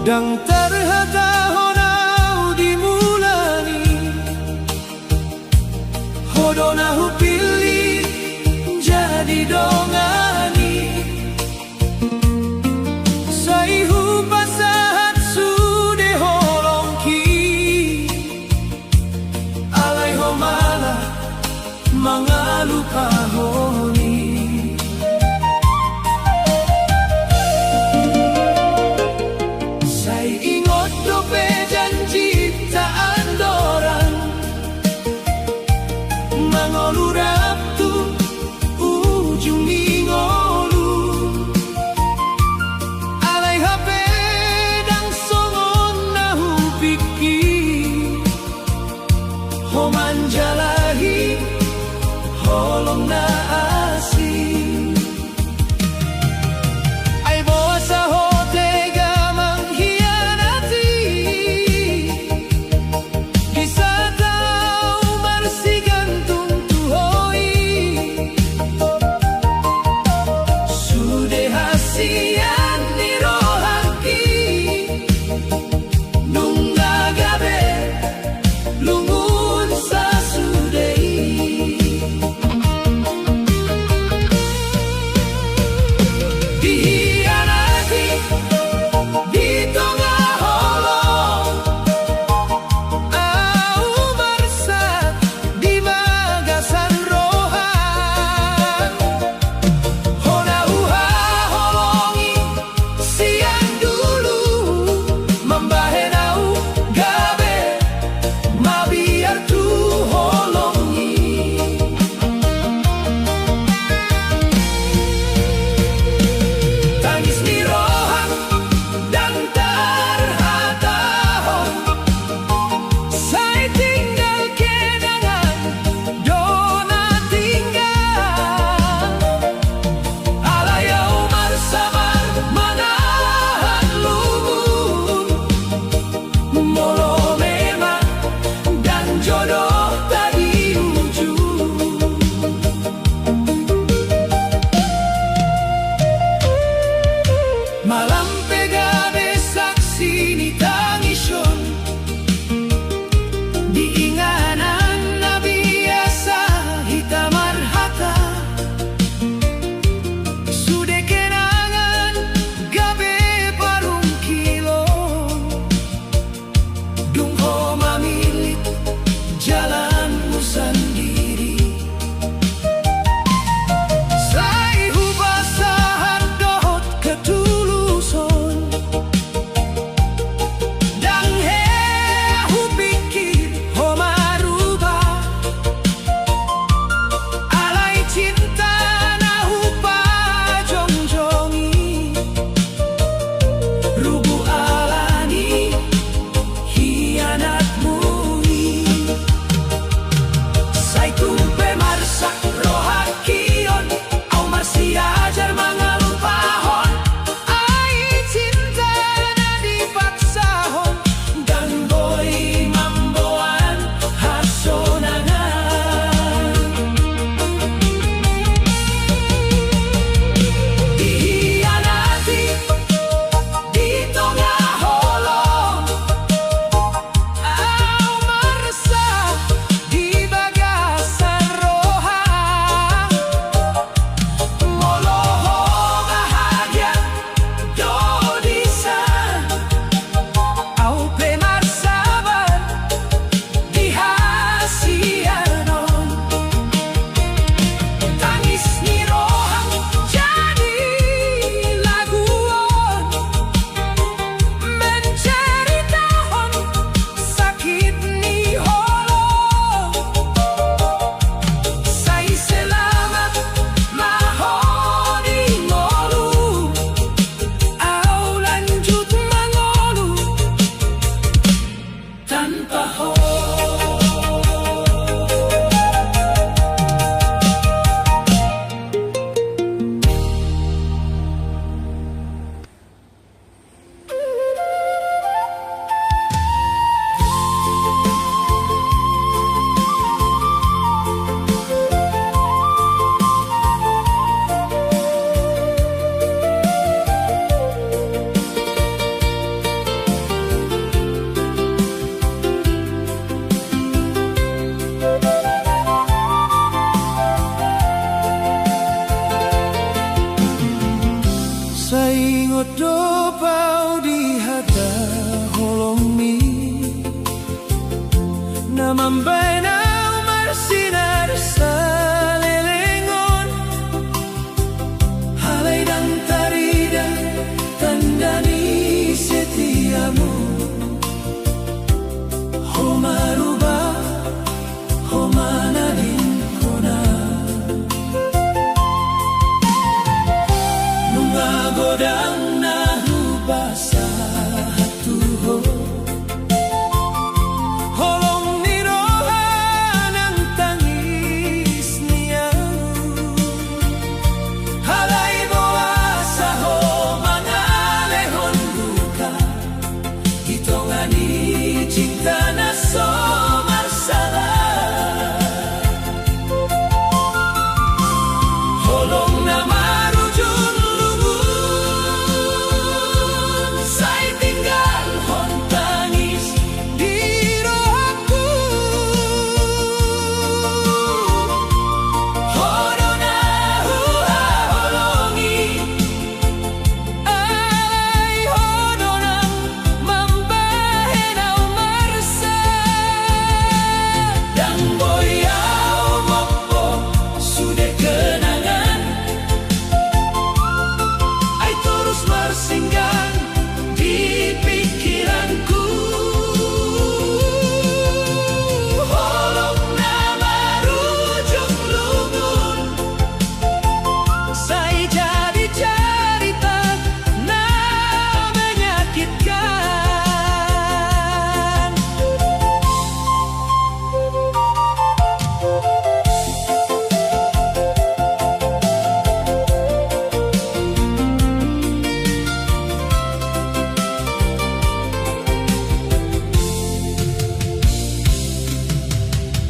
dang terhata honau dimulani hodona hupili jadi dongani saihu pasahat sude holongki alai homala mangalu kahoni sai ingot dope janji tak andoran mangolura cinta naso marsalah holong na marujun lumun say tinggal hon tangis di rohaku hodo na hua holongi ay hodo na mambahenaw marsa dan boyaw mopo sudah kenangan ay terus bersinggang di pikiranku holong na marujung lungun say jadi cerita na menyakitkan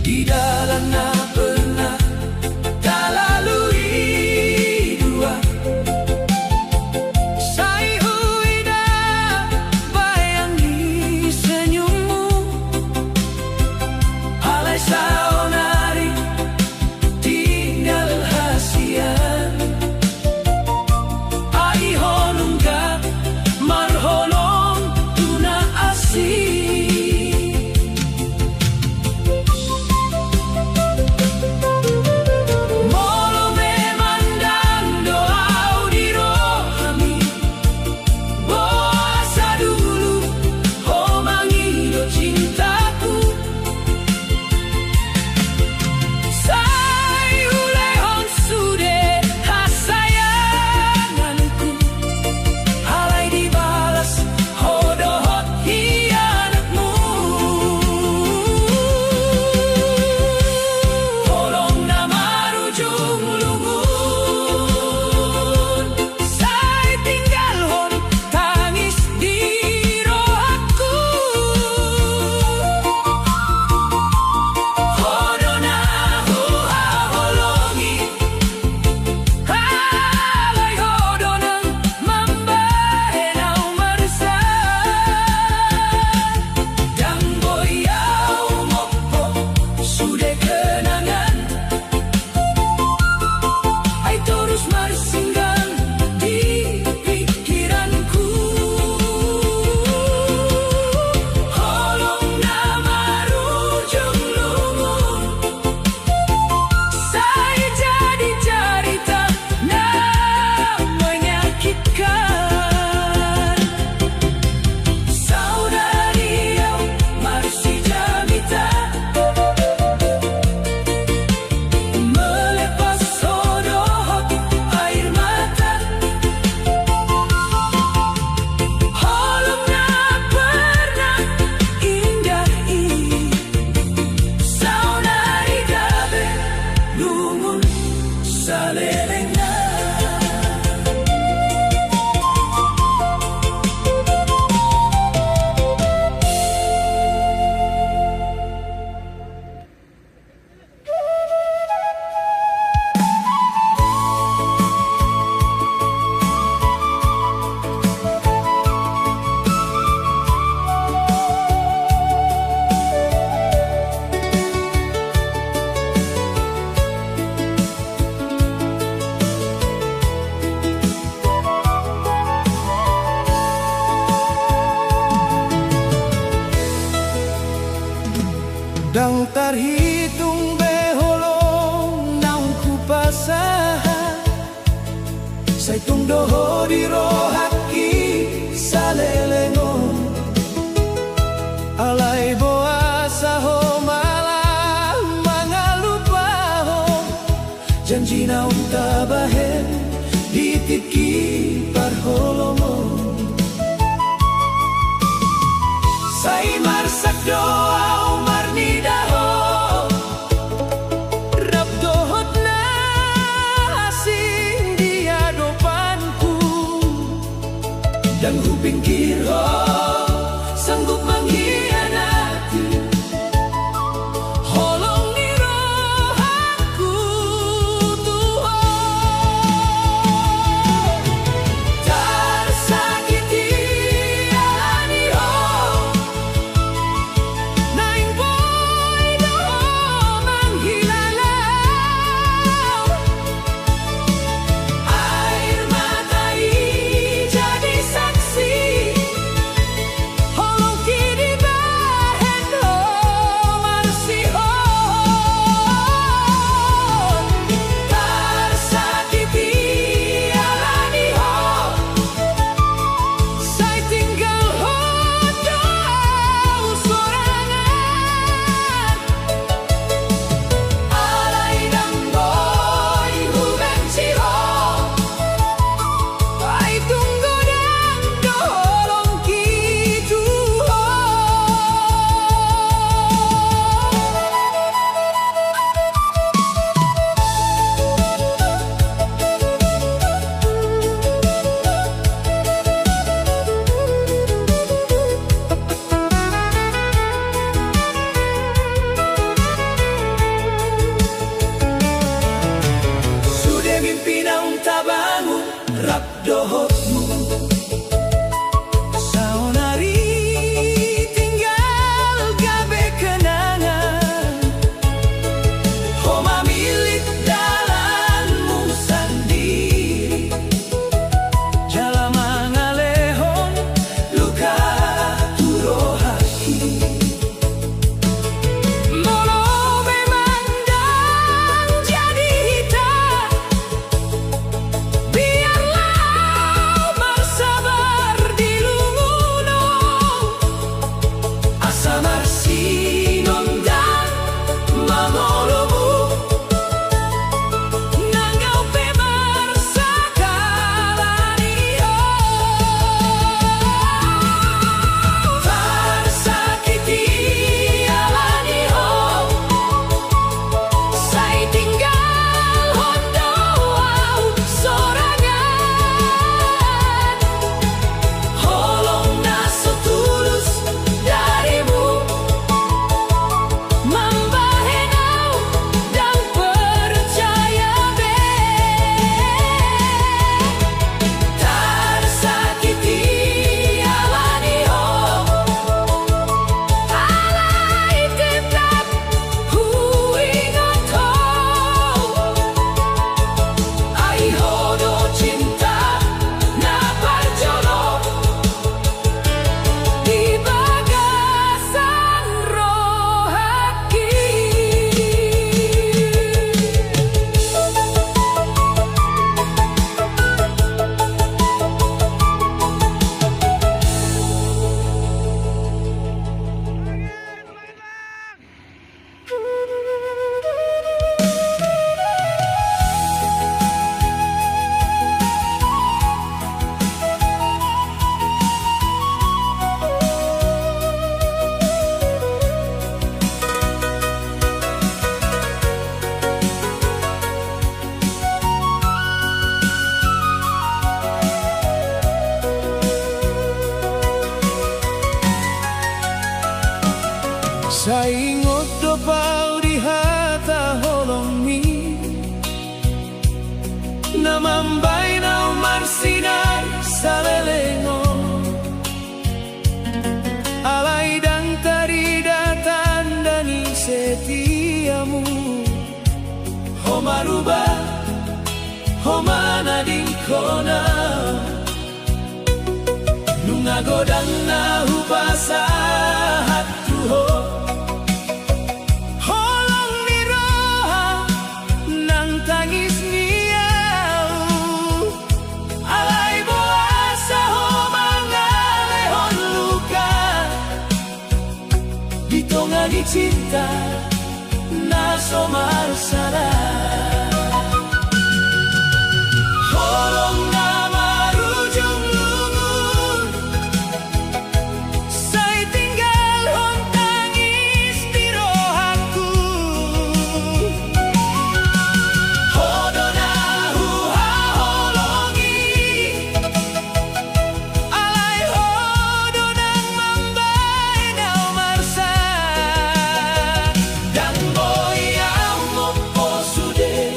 di dalam na pernah tak lalui dua say huida bayangi senyummu alai saonari tinggal hasian ai honungga marholong tuna asih Molo memandang doa di rohami Boasa dulu oh mangido cintaku Say ulehon sude hasayanganku Halai dibalas hodohot hianatmu Holong na marujung lungun Say tinggal hon tangis di rohaku Hodo na hua holongi Halai hodo na mambahenaw marsa Dan boyaw mopo sudah kenangan ay terus bersinggang di pikiranku holong na marujung lungun say jadi cerita na menyakitkan saudariau Marsi Jamita melepas sodohot air mata holong na pernah indah ini saudari gabe lungun salelengna Dang terhitung beholong naung ku pasaha Say tung doho di rohaki salelengon Alai boasa ho malah mangalupaho Janji naung tabahen ditiki parholongon Say marsak doa marni daho Rabdohot na asing dia dopanku Dan ku pinggir sanggup mengkhianat Saingot do pau di hata holomi Namambay na umarsinan sa lelengo Alay dang taridatan dani setiamu Homaruba Homana din kona Nungagodang na hubasa hatuho Holong ni roha Nang tangis niyaw Alay boasa ho mga lehon luka Dito nga di cinta Na somarsala Holong na marujung lungun Say tinggal hon tangis di rohaku Hodo na huha holongi Alay hodo nang mambay na umarsa Dan boy ang mo po sude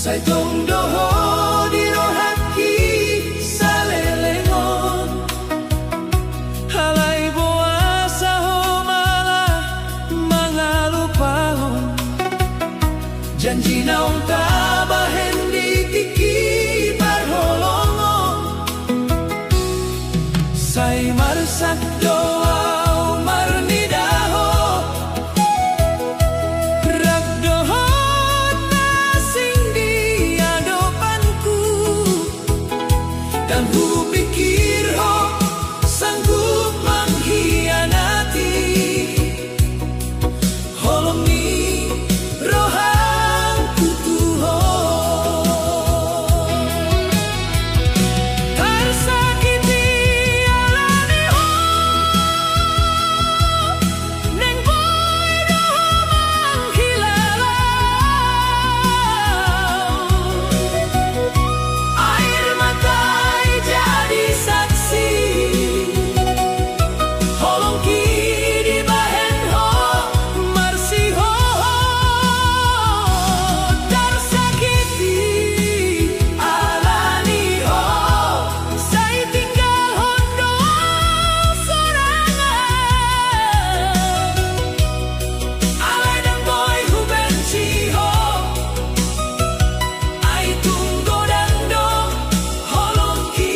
Saitong doho di rohaki salelengon halai boasa ho malah mangalupahon janji naong tabahen di tiki barholongon say marsak doa marnidaho ragdoho tasing di adopanku dan ku pikir ho sanggup mengkhianati holong ni rohangku tuho tersakiti alani ho neng boy doho menghilalau air matai jadi saksi holong ki di bahen ho marsi ho tersakiti alani ho say tinggal hondo sorangan alai dan boy hu benci ho ai tunggu dan do holong ki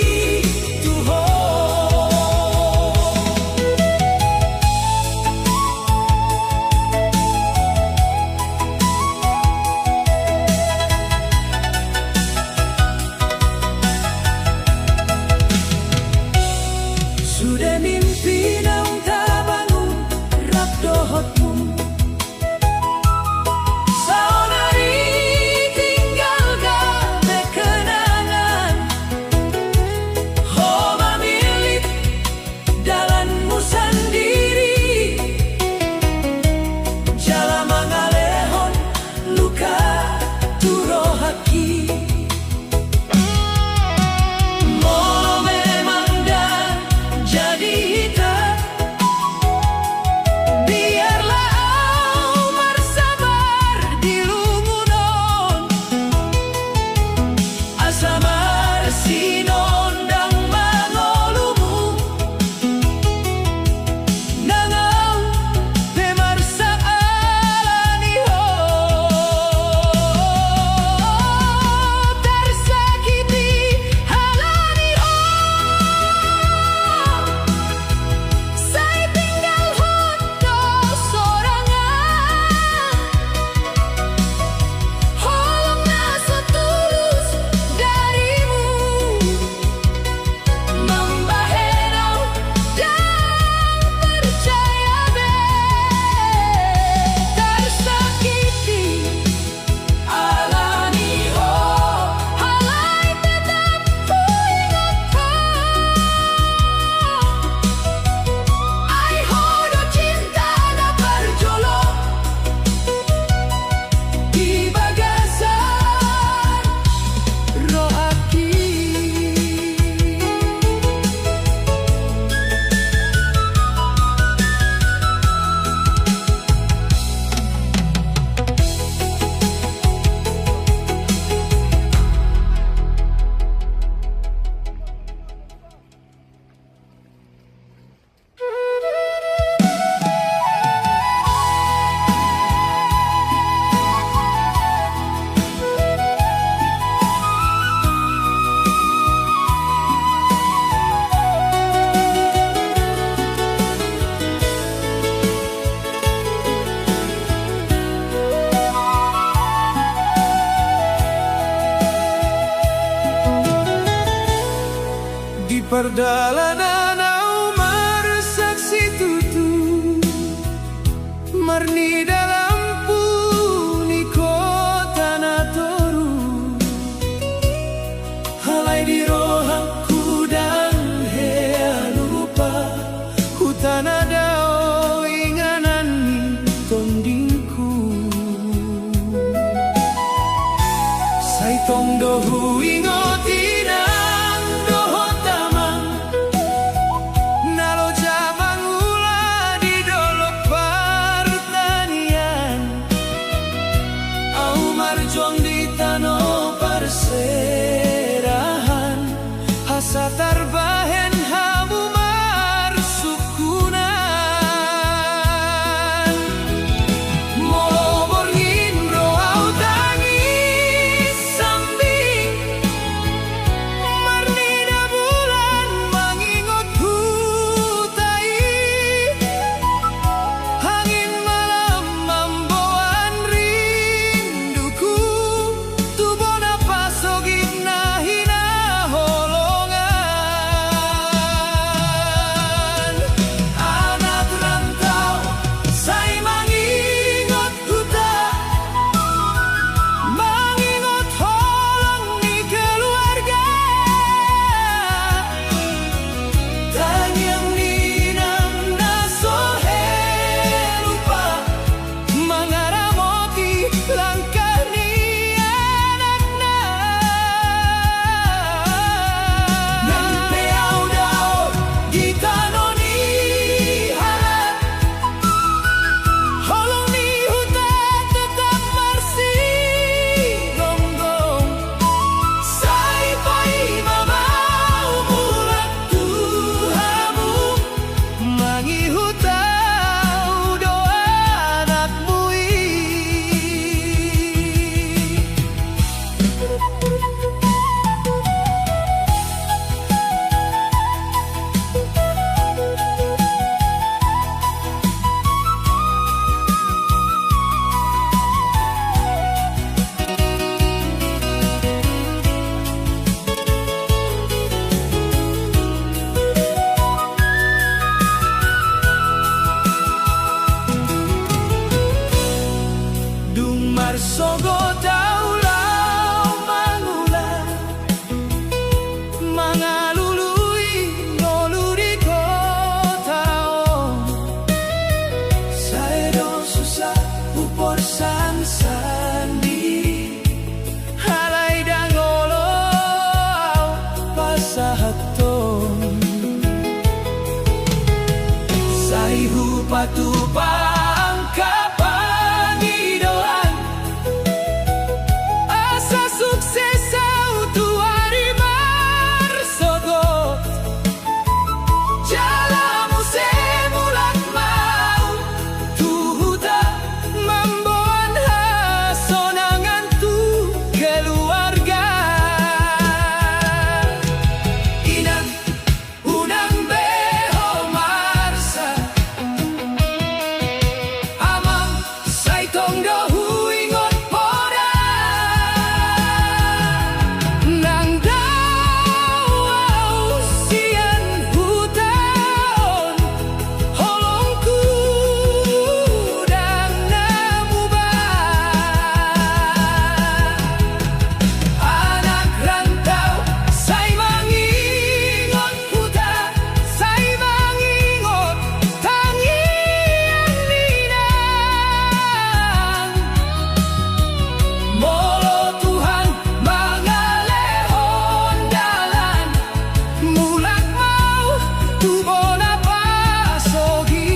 tuho sudah mimpi naung tabangun rap dohotmu saonari tinggal gabe kenangan ho mamilik dalanmu sendiri jala mangalehon luka turohaki molo memang dan jadi hitam biarlah au marsabar di lungunon asa marsinon dang mangolumu nangau pemarsa alani ho tersakiti alani ho say tinggal hondo sorangan holong naso tulus darimu membahenau dan percaya be tersakiti alani ho halai tetap ku ingat ho ai hodo cinta na parjolo di bagasan rohaki di perjalanan au marsaksi tutu marni dalam puni kota na toru halai di rohangku dan hea lupa hutana dao inganan ni tondingku say tong dohu ingoti nang doho tamang nalo jamang ula di dolok partanian upor sang sandi halai dangolo pasahaton saihu patupang kapangidoan asa sukses autu hari marsogot jalamu semulat mau tuhuta membuat hasonangan tu keluarga inang unang beho marsa amang saitong dohu ingot poda nang daw sian hutaon holongku dang namuba anak rantau say mangingot puta say mangingot tangian ninang molo Tuhan mangalehon dalan mulak mau tubon apa sogi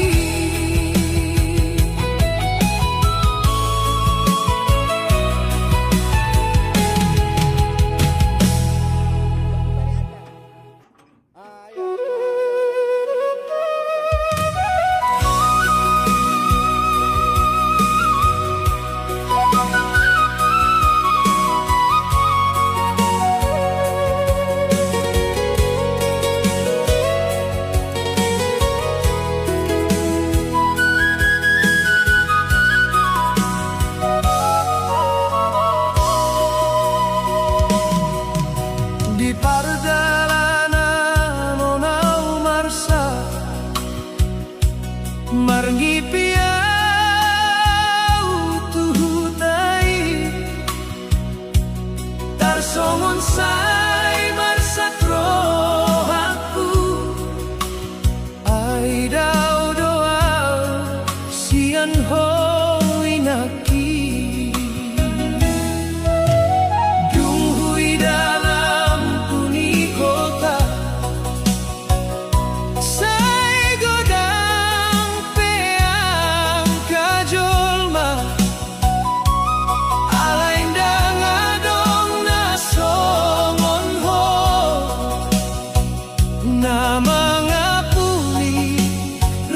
di pardalanan onau marsa margi piau tuhutai tarsongon say marsa trohaku ai dau doa sian hoinaki Junghui dalam puni kota Say godang peang kajolma Alain dang adong nasongon ho Na mangapuni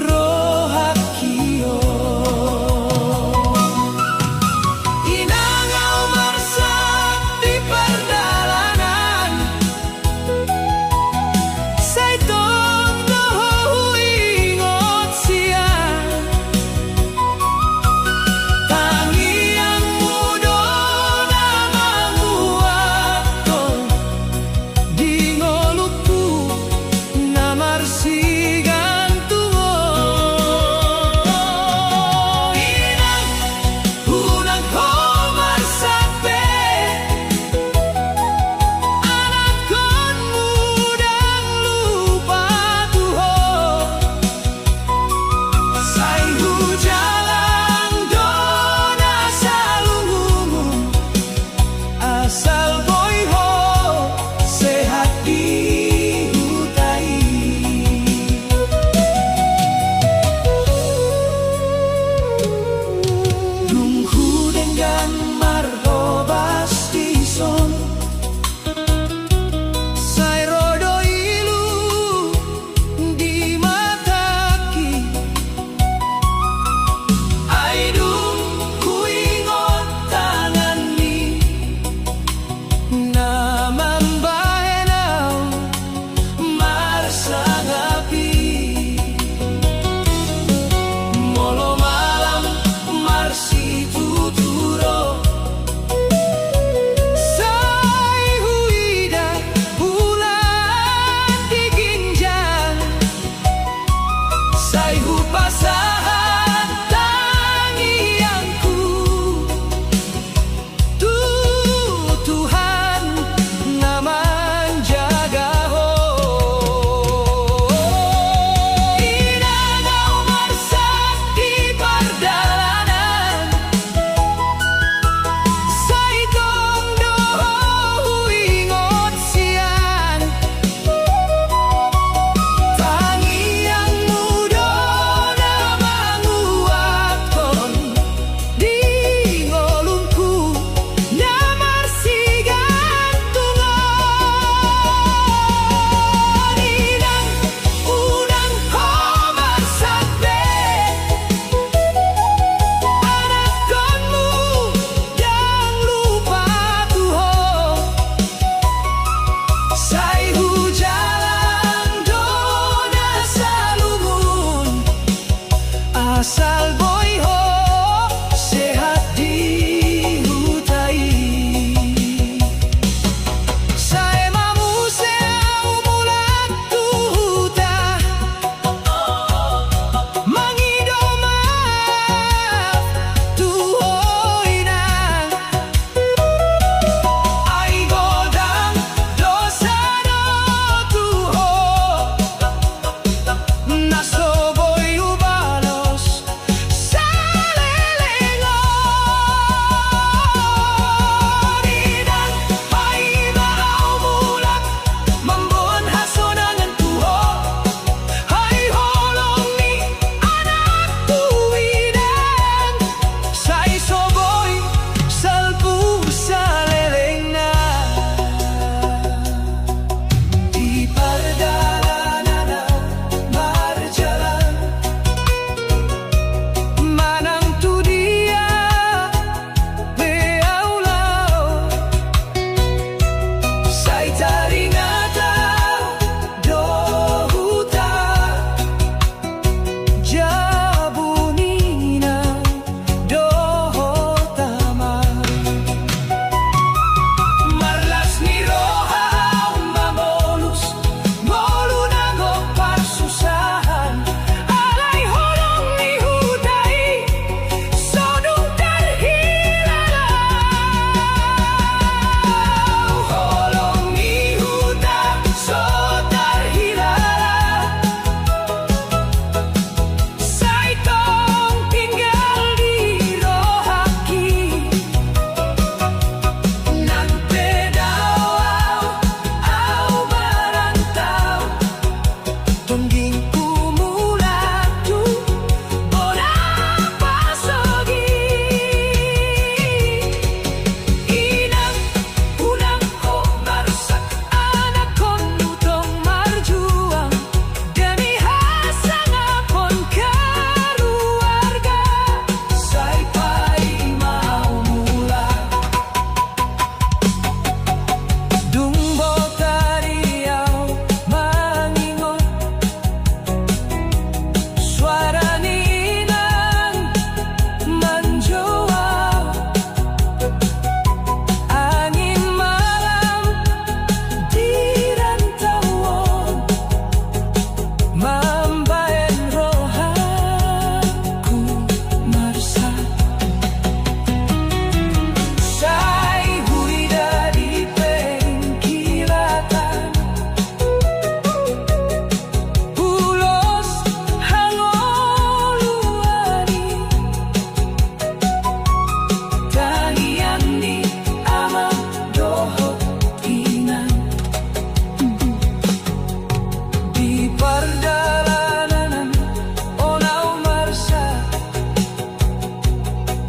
rohakio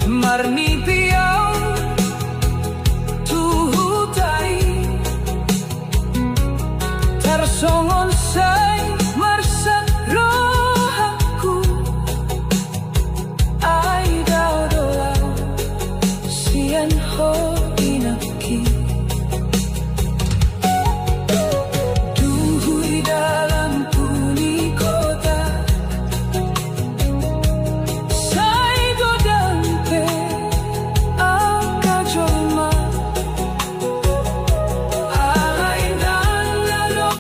Marni piau tuhutai tersongon say marsak rohaku ai dao dolau sian ho inaki duhui dalam puni kota say godang pe akajolma alai dan lalok.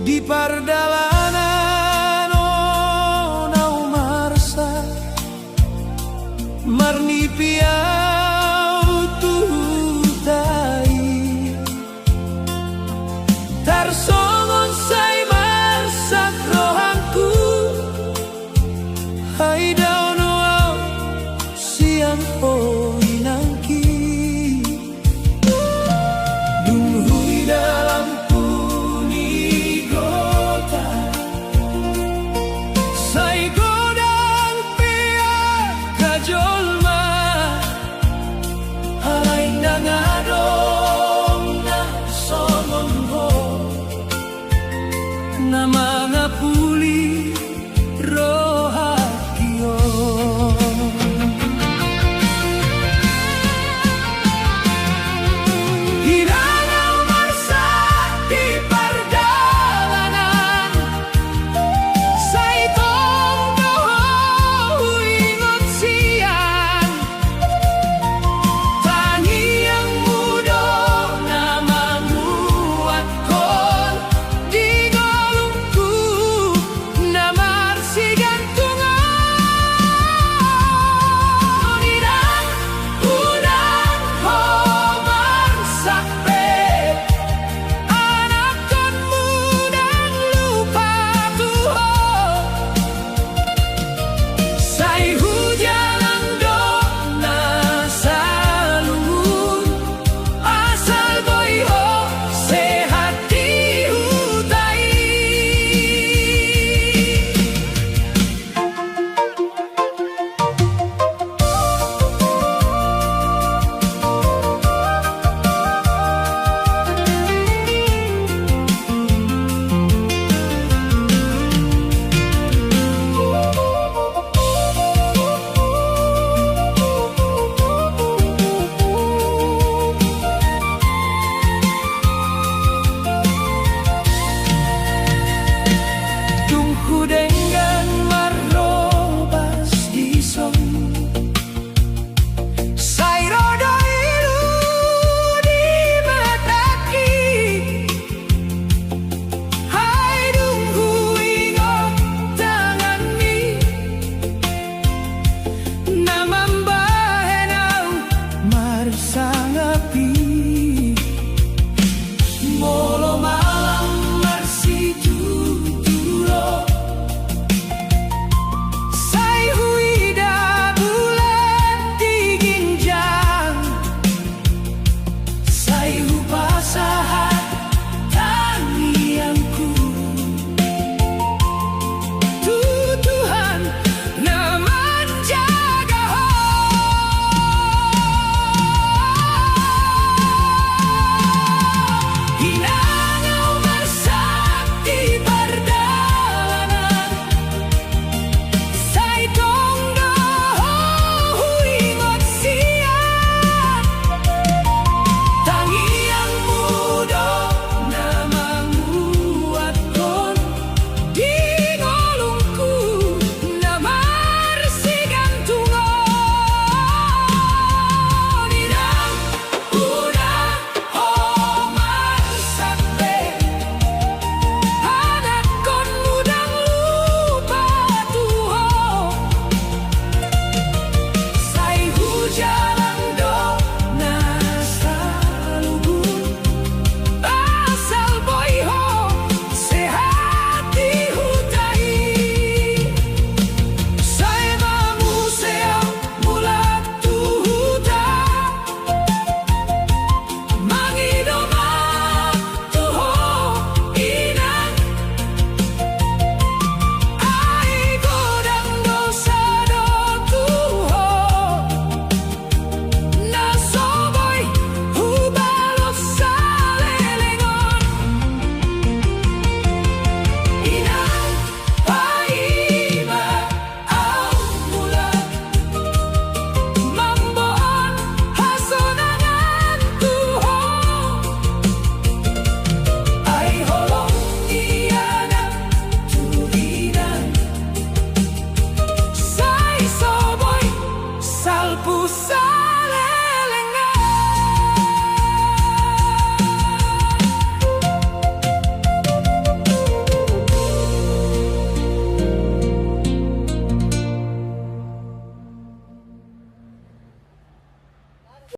Di pardalanan nau marsa marni piau tuhutai tarsongon say marsak rohanku hai dao noau siang ho inang